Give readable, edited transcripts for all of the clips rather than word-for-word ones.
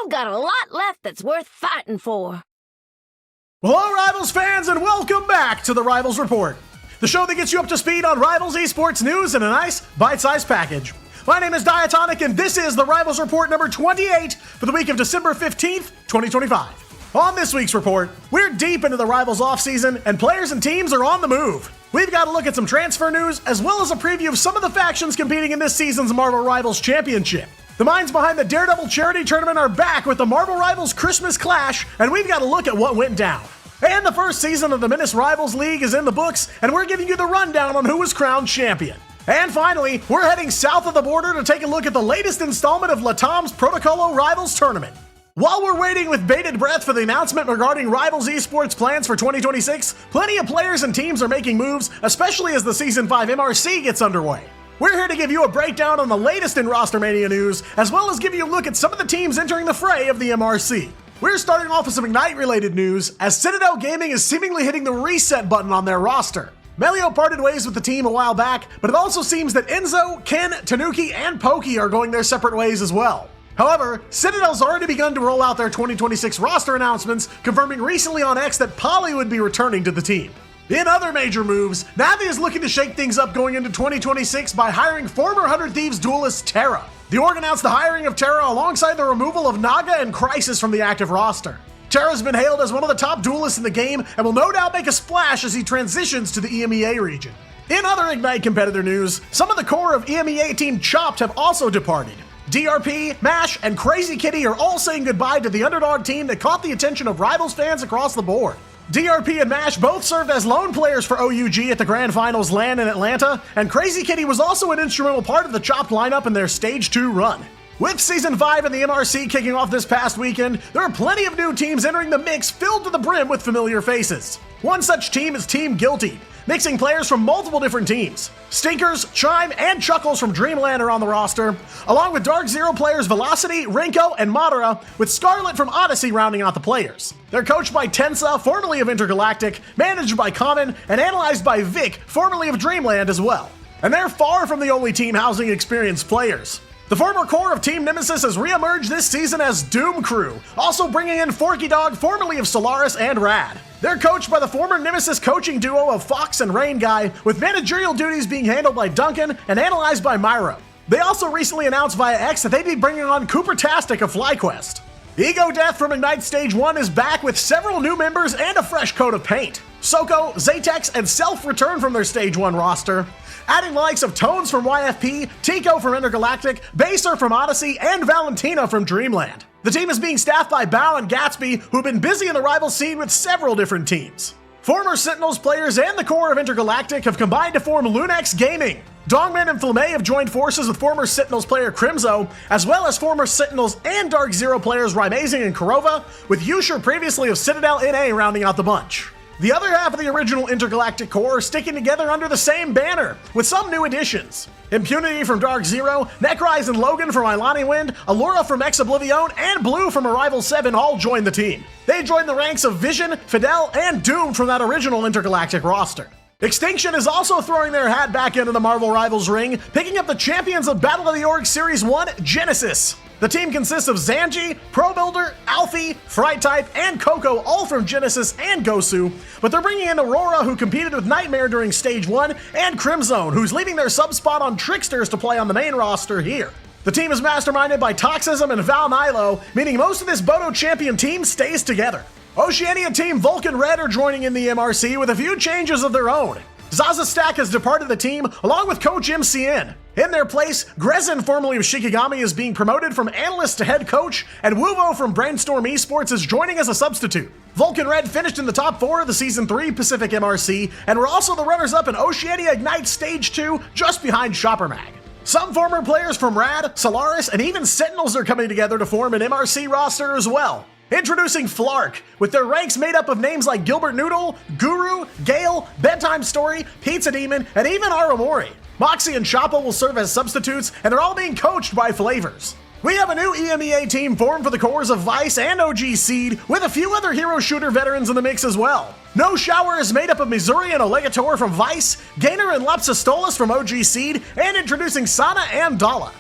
still got a lot left that's worth fighting for. Hello, Rivals fans, and welcome back to the Rivals Report, the show that gets you up to speed on Rivals esports news in a nice, bite-sized package. My name is Diatonic, and this is the Rivals Report number 28 for the week of December 15th, 2025. On this week's report, we're deep into the Rivals offseason, and players and teams are on the move. We've got a look at some transfer news, as well as a preview of some of the factions competing in this season's Marvel Rivals Championship. The minds behind the Daredevil Charity Tournament are back with the Marvel Rivals Christmas Clash, and we've got a look at what went down. And the first season of the Menace Rivals League is in the books, and we're giving you the rundown on who was crowned champion. And finally, we're heading south of the border to take a look at the latest installment of LATAM's Protocolo Rivals Tournament. While we're waiting with bated breath for the announcement regarding Rivals Esports plans for 2026, plenty of players and teams are making moves, especially as the Season 5 MRC gets underway. We're here to give you a breakdown on the latest in Roster Mania news, as well as give you a look at some of the teams entering the fray of the MRC. We're starting off with some Ignite-related news, as Citadel Gaming is seemingly hitting the reset button on their roster. Melio parted ways with the team a while back, but it also seems that Enzo, Ken, Tanuki, and Pokey are going their separate ways as well. However, Citadel's already begun to roll out their 2026 roster announcements, confirming recently on X that Polly would be returning to the team. In other major moves, Navi is looking to shake things up going into 2026 by hiring former 100 Thieves duelist Terra. The org announced the hiring of Terra alongside the removal of Naga and Crisis from the active roster. Terra's been hailed as one of the top duelists in the game and will no doubt make a splash as he transitions to the EMEA region. In other Ignite competitor news, some of the core of EMEA team Chopped have also departed. DRP, MASH, and Crazy Kitty are all saying goodbye to the underdog team that caught the attention of Rivals fans across the board. DRP and MASH both served as lone players for OUG at the Grand Finals LAN in Atlanta, and Crazy Kitty was also an instrumental part of the Chopped lineup in their Stage 2 run. With Season 5 and the MRC kicking off this past weekend, there are plenty of new teams entering the mix filled to the brim with familiar faces. One such team is Team Guilty, mixing players from multiple different teams. Stinkers, Chime, and Chuckles from Dreamland are on the roster, along with Dark Zero players Velocity, Rinko, and Madara, with Scarlet from Odyssey rounding out the players. They're coached by Tensa, formerly of Intergalactic, managed by Common, and analyzed by Vic, formerly of Dreamland as well. And they're far from the only team housing experienced players. The former core of Team Nemesis has re-emerged this season as Doom Crew, also bringing in Forky Dog, formerly of Solaris, and Rad. They're coached by the former Nemesis coaching duo of Fox and Rain Guy, with managerial duties being handled by Duncan and analyzed by Myro. They also recently announced via X that they'd be bringing on Cooper-tastic of FlyQuest. Ego Death from Ignite Stage 1 is back with several new members and a fresh coat of paint. Soko, Zatex, and Self return from their Stage 1 roster, adding the likes of Tones from YFP, Tico from Intergalactic, Baser from Odyssey, and Valentina from Dreamland. The team is being staffed by Bao and Gatsby, who've been busy in the rival scene with several different teams. Former Sentinels players and the core of Intergalactic have combined to form Lunax Gaming. Dogman and Flamey have joined forces with former Sentinels player Crimzo, as well as former Sentinels and Dark Zero players Rymazing and Kurova, with Yusher previously of Citadel NA rounding out the bunch. The other half of the original Intergalactic core are sticking together under the same banner, with some new additions. Impunity from Dark Zero, Necrise and Logan from Ilani Wind, Allura from Ex Oblivion, and Blue from Arrival 7 all joined the team. They joined the ranks of Vision, Fidel, and Doom from that original Intergalactic roster. Extinction is also throwing their hat back into the Marvel Rivals ring, picking up the champions of Battle of the Org Series 1, Genesis. The team consists of Zanji, Pro Builder, Alfie, Fright Type, and Coco, all from Genesis and Gosu, but they're bringing in Aurora, who competed with Nightmare during Stage 1, and Crimzone, who's leaving their sub spot on Tricksters to play on the main roster here. The team is masterminded by Toxism and Val Nilo, meaning most of this Bodo champion team stays together. Oceania team Vulcan Red are joining in the MRC with a few changes of their own. Zaza Stack has departed the team, along with Coach MCN. In their place, Grezin, formerly of Shikigami, is being promoted from analyst to head coach, and Wuvo from Brainstorm Esports is joining as a substitute. Vulcan Red finished in the top 4 of the Season 3 Pacific MRC, and were also the runners-up in Oceania Ignite Stage 2, just behind Shopper Mag. Some former players from Rad, Solaris, and even Sentinels are coming together to form an MRC roster as well. Introducing Flark, with their ranks made up of names like Gilbert Noodle, Guru, Gale, Bedtime Story, Pizza Demon, and even Aramori. Moxie and Choppa will serve as substitutes, and they're all being coached by Flavors. We have a new EMEA team formed for the cores of Vice and OG Seed, with a few other hero shooter veterans in the mix as well. No Shower is made up of Missouri and Olegator from Vice, Gainer and Lapsistolas from OG Seed, and introducing Sana and Dala.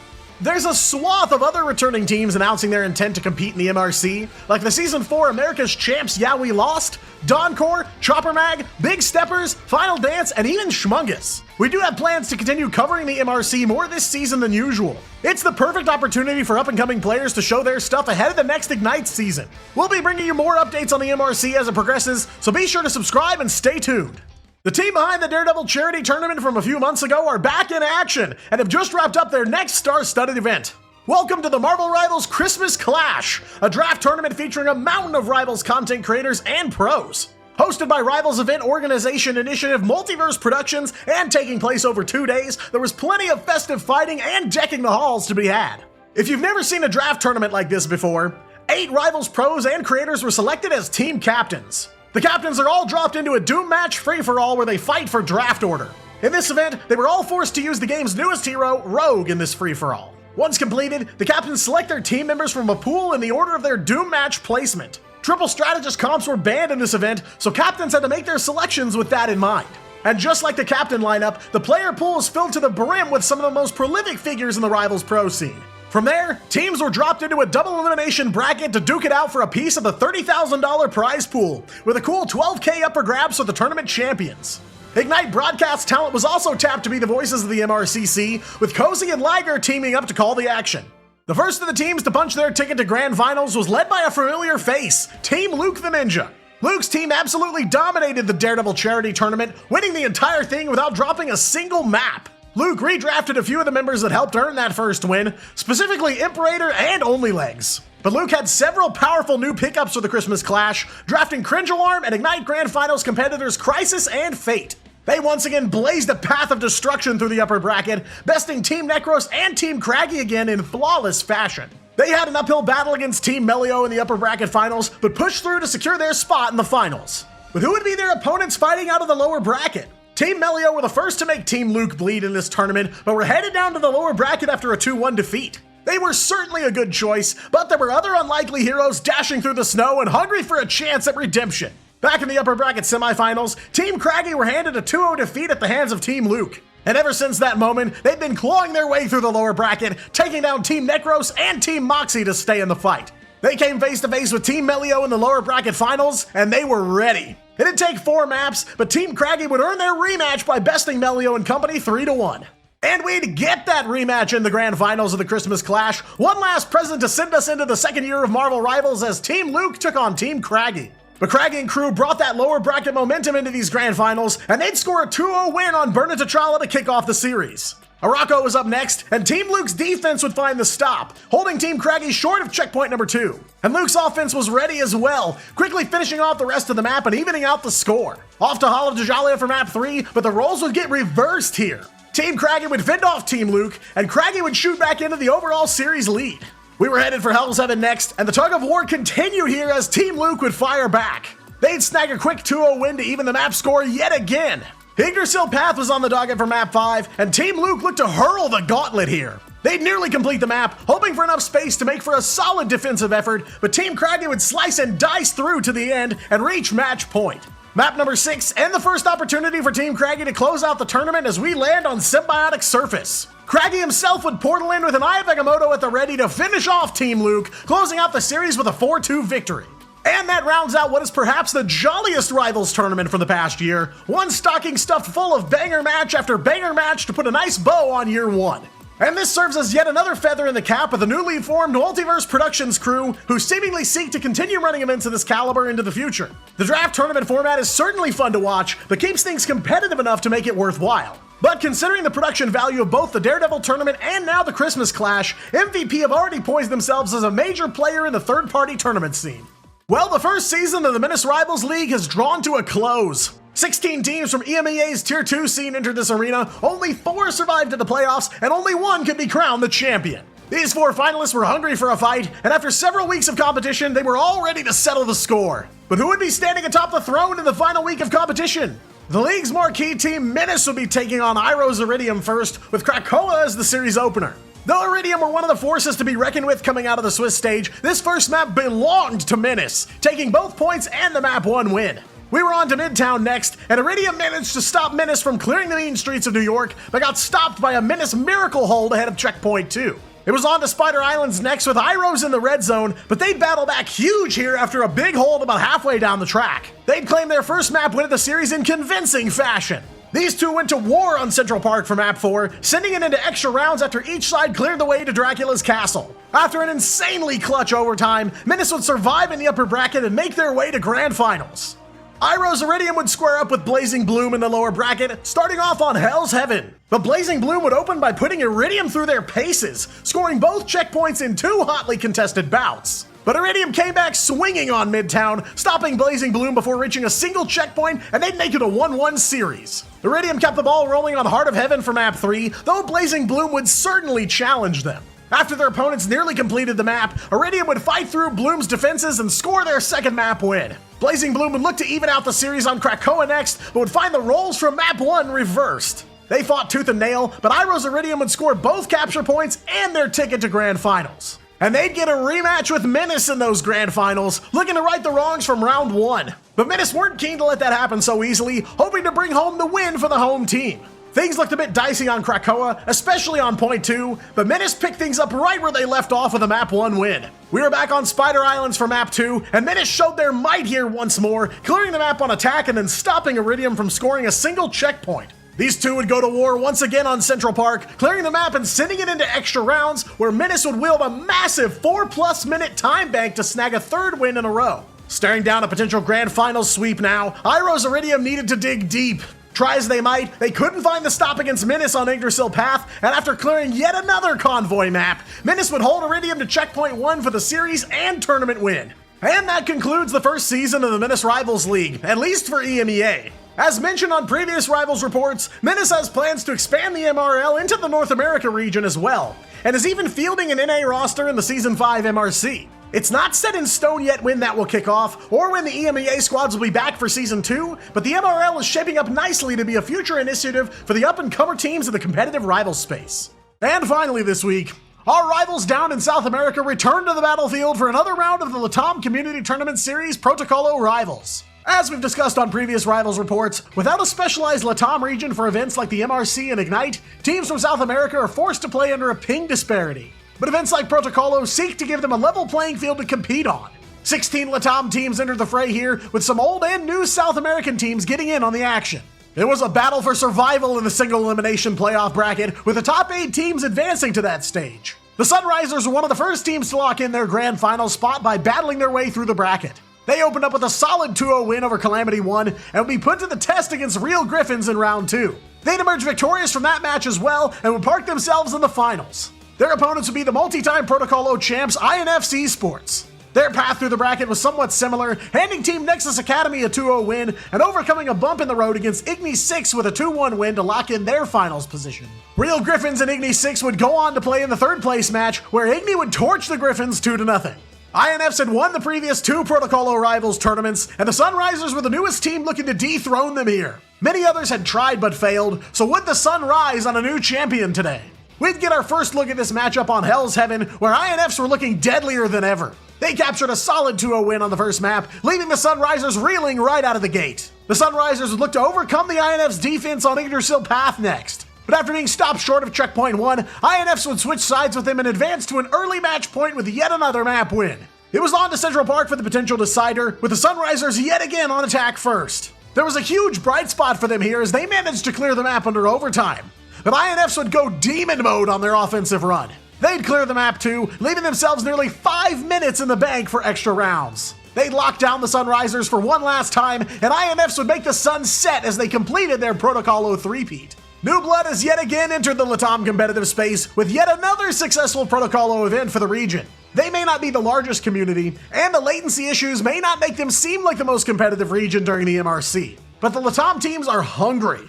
There's a swath of other returning teams announcing their intent to compete in the MRC, like the Season 4 America's Champs Yeah We Lost, Dawncore, Chopper Mag, Big Steppers, Final Dance, and even Schmungus. We do have plans to continue covering the MRC more this season than usual. It's the perfect opportunity for up-and-coming players to show their stuff ahead of the next Ignite season. We'll be bringing you more updates on the MRC as it progresses, so be sure to subscribe and stay tuned. The team behind the Daredevil Charity Tournament from a few months ago are back in action and have just wrapped up their next star-studded event. Welcome to the Marvel Rivals Christmas Clash, a draft tournament featuring a mountain of Rivals content creators and pros. Hosted by Rivals Event Organization Initiative Multiverse Productions and taking place over 2 days, there was plenty of festive fighting and decking the halls to be had. If you've never seen a draft tournament like this before, 8 Rivals pros and creators were selected as team captains. The captains are all dropped into a Doom match free-for-all where they fight for draft order. In this event, they were all forced to use the game's newest hero, Rogue, in this free-for-all. Once completed, the captains select their team members from a pool in the order of their Doom match placement. Triple strategist comps were banned in this event, so captains had to make their selections with that in mind. And just like the captain lineup, the player pool is filled to the brim with some of the most prolific figures in the Rivals Pro scene. From there, teams were dropped into a double elimination bracket to duke it out for a piece of the $30,000 prize pool, with a cool $12K upper grabs for the tournament champions. Ignite broadcast talent was also tapped to be the voices of the MRCC, with Cozy and Liger teaming up to call the action. The first of the teams to punch their ticket to Grand Finals was led by a familiar face, Team Luke the Ninja. Luke's team absolutely dominated the Daredevil Charity Tournament, winning the entire thing without dropping a single map. Luke redrafted a few of the members that helped earn that first win, specifically Imperator and Only Legs. But Luke had several powerful new pickups for the Christmas Clash, drafting Cringe Alarm and Ignite Grand Finals competitors Crisis and Fate. They once again blazed a path of destruction through the upper bracket, besting Team Necros and Team Craggy again in flawless fashion. They had an uphill battle against Team Melio in the upper bracket finals, but pushed through to secure their spot in the finals. But who would be their opponents fighting out of the lower bracket? Team Melio were the first to make Team Luke bleed in this tournament, but were headed down to the lower bracket after a 2-1 defeat. They were certainly a good choice, but there were other unlikely heroes dashing through the snow and hungry for a chance at redemption. Back in the upper bracket semifinals, Team Craggy were handed a 2-0 defeat at the hands of Team Luke. And ever since that moment, they've been clawing their way through the lower bracket, taking down Team Necros and Team Moxie to stay in the fight. They came face to face with Team Melio in the lower bracket finals, and they were ready. It'd take 4 maps, but Team Craggy would earn their rematch by besting Melio and company 3-1. And we'd get that rematch in the grand finals of the Christmas Clash, one last present to send us into the second year of Marvel Rivals as Team Luke took on Team Craggy. But Craggy and crew brought that lower bracket momentum into these grand finals, and they'd score a 2-0 win on Burn T'Challa to kick off the series. Araco was up next, and Team Luke's defense would find the stop, holding Team Craggy short of checkpoint number 2. And Luke's offense was ready as well, quickly finishing off the rest of the map and evening out the score. Off to Hall of Dajalia for map 3, but the roles would get reversed here. Team Craggy would fend off Team Luke, and Craggy would shoot back into the overall series lead. We were headed for Hell's Heaven next, and the tug of war continued here as Team Luke would fire back. They'd snag a quick 2-0 win to even the map score yet again. Yggdrasil Path was on the docket for map 5, and Team Luke looked to hurl the gauntlet here. They'd nearly complete the map, hoping for enough space to make for a solid defensive effort, but Team Craggy would slice and dice through to the end and reach match point. Map number 6, and the first opportunity for Team Craggy to close out the tournament as we land on Symbiotic Surface. Craggy himself would portal in with an Eye of Agamotto at the ready to finish off Team Luke, closing out the series with a 4-2 victory. And that rounds out what is perhaps the jolliest Rivals tournament from the past year, one stocking stuffed full of banger match after banger match to put a nice bow on year 1. And this serves as yet another feather in the cap of the newly formed Multiverse Productions crew, who seemingly seek to continue running events of this caliber into the future. The draft tournament format is certainly fun to watch, but keeps things competitive enough to make it worthwhile. But considering the production value of both the Daredevil Tournament and now the Christmas Clash, MVP have already poised themselves as a major player in the third-party tournament scene. Well, the first season of the Menace Rivals League has drawn to a close. 16 teams from EMEA's Tier 2 scene entered this arena, only 4 survived to the playoffs, and only 1 could be crowned the champion. These 4 finalists were hungry for a fight, and after several weeks of competition, they were all ready to settle the score. But who would be standing atop the throne in the final week of competition? The league's marquee team, Menace, would be taking on Iroh's Iridium first, with Krakoa as the series opener. Though Iridium were one of the forces to be reckoned with coming out of the Swiss stage, this first map belonged to Menace, taking both points and the map 1 win. We were on to Midtown next, and Iridium managed to stop Menace from clearing the mean streets of New York, but got stopped by a Menace miracle hold ahead of checkpoint 2. It was on to Spider Islands next with Iros in the red zone, but they'd battle back huge here after a big hold about halfway down the track. They'd claim their first map win of the series in convincing fashion. These two went to war on Central Park for map 4, sending it into extra rounds after each side cleared the way to Dracula's castle. After an insanely clutch overtime, Menace would survive in the upper bracket and make their way to grand finals. Iros Iridium would square up with Blazing Bloom in the lower bracket, starting off on Hell's Heaven. But Blazing Bloom would open by putting Iridium through their paces, scoring both checkpoints in 2 hotly contested bouts. But Iridium came back swinging on Midtown, stopping Blazing Bloom before reaching a single checkpoint, and they'd make it a 1-1 series. Iridium kept the ball rolling on Heart of Heaven for map 3, though Blazing Bloom would certainly challenge them. After their opponents nearly completed the map, Iridium would fight through Bloom's defenses and score their second map win. Blazing Bloom would look to even out the series on Krakoa next, but would find the roles from map 1 reversed. They fought tooth and nail, but Iros Iridium would score both capture points and their ticket to grand finals. And they'd get a rematch with Menace in those grand finals, looking to right the wrongs from round 1. But Menace weren't keen to let that happen so easily, hoping to bring home the win for the home team. Things looked a bit dicey on Krakoa, especially on point 2, but Menace picked things up right where they left off with a map 1 win. We were back on Spider Islands for map 2, and Menace showed their might here once more, clearing the map on attack and then stopping Iridium from scoring a single checkpoint. These two would go to war once again on Central Park, clearing the map and sending it into extra rounds, where Menace would wield a massive 4+ minute time bank to snag a 3rd win in a row. Staring down a potential grand finals sweep now, Iros Iridium needed to dig deep. Try as they might, they couldn't find the stop against Menace on Yggdrasil Path, and after clearing yet another convoy map, Menace would hold Iridium to checkpoint 1 for the series and tournament win. And that concludes the first season of the Menace Rivals League, at least for EMEA. As mentioned on previous Rivals reports, Menace has plans to expand the MRL into the North America region as well, and is even fielding an NA roster in the Season 5 MRC. It's not set in stone yet when that will kick off, or when the EMEA squads will be back for Season 2, but the MRL is shaping up nicely to be a future initiative for the up-and-comer teams in the competitive Rivals space. And finally this week, our rivals down in South America return to the battlefield for another round of the LATAM Community Tournament Series Protocolo Rivals. As we've discussed on previous Rivals reports, without a specialized LATAM region for events like the MRC and Ignite, teams from South America are forced to play under a ping disparity. But events like Protocolo seek to give them a level playing field to compete on. 16 LATAM teams entered the fray here, with some old and new South American teams getting in on the action. It was a battle for survival in the single elimination playoff bracket, with the top 8 teams advancing to that stage. The Sunrisers were one of the first teams to lock in their grand final spot by battling their way through the bracket. They opened up with a solid 2-0 win over Calamity 1 and would be put to the test against Real Griffins in round 2. They'd emerge victorious from that match as well and would park themselves in the finals. Their opponents would be the multi-time Protocolo champs INF's Esports. Their path through the bracket was somewhat similar, handing Team Nexus Academy a 2-0 win and overcoming a bump in the road against Igni 6 with a 2-1 win to lock in their finals position. Real Griffins and Igni 6 would go on to play in the 3rd place match, where Igni would torch the Griffins 2-0. INFs had won the previous 2 Protocolo Rivals tournaments, and the Sunrisers were the newest team looking to dethrone them here. Many others had tried but failed, so would the sun rise on a new champion today? We'd get our first look at this matchup on Hell's Heaven, where INFs were looking deadlier than ever. They captured a solid 2-0 win on the first map, leaving the Sunrisers reeling right out of the gate. The Sunrisers would look to overcome the INF's defense on Yggdrasil Path next. But after being stopped short of checkpoint 1, INFs would switch sides with them and advance to an early match point with yet another map win. It was on to Central Park for the potential decider, with the Sunrisers yet again on attack first. There was a huge bright spot for them here as they managed to clear the map under overtime. But INFs would go demon mode on their offensive run. They'd clear the map too, leaving themselves nearly 5 minutes in the bank for extra rounds. They'd lock down the Sunrisers for one last time, and INFs would make the sun set as they completed their Protocolo three-peat. New blood has yet again entered the LATAM competitive space with yet another successful Protocolo event for the region. They may not be the largest community, and the latency issues may not make them seem like the most competitive region during the MRC. But the LATAM teams are hungry.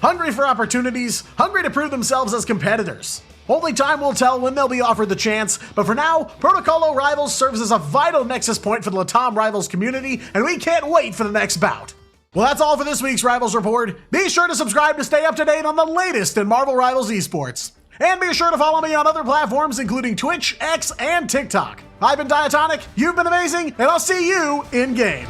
Hungry for opportunities, hungry to prove themselves as competitors. Only time will tell when they'll be offered the chance, but for now, Protocolo Rivals serves as a vital nexus point for the LATAM Rivals community, and we can't wait for the next bout. Well, that's all for this week's Rivals Report. Be sure to subscribe to stay up to date on the latest in Marvel Rivals Esports. And be sure to follow me on other platforms including Twitch, X, and TikTok. I've been Diatonic, you've been amazing, and I'll see you in-game.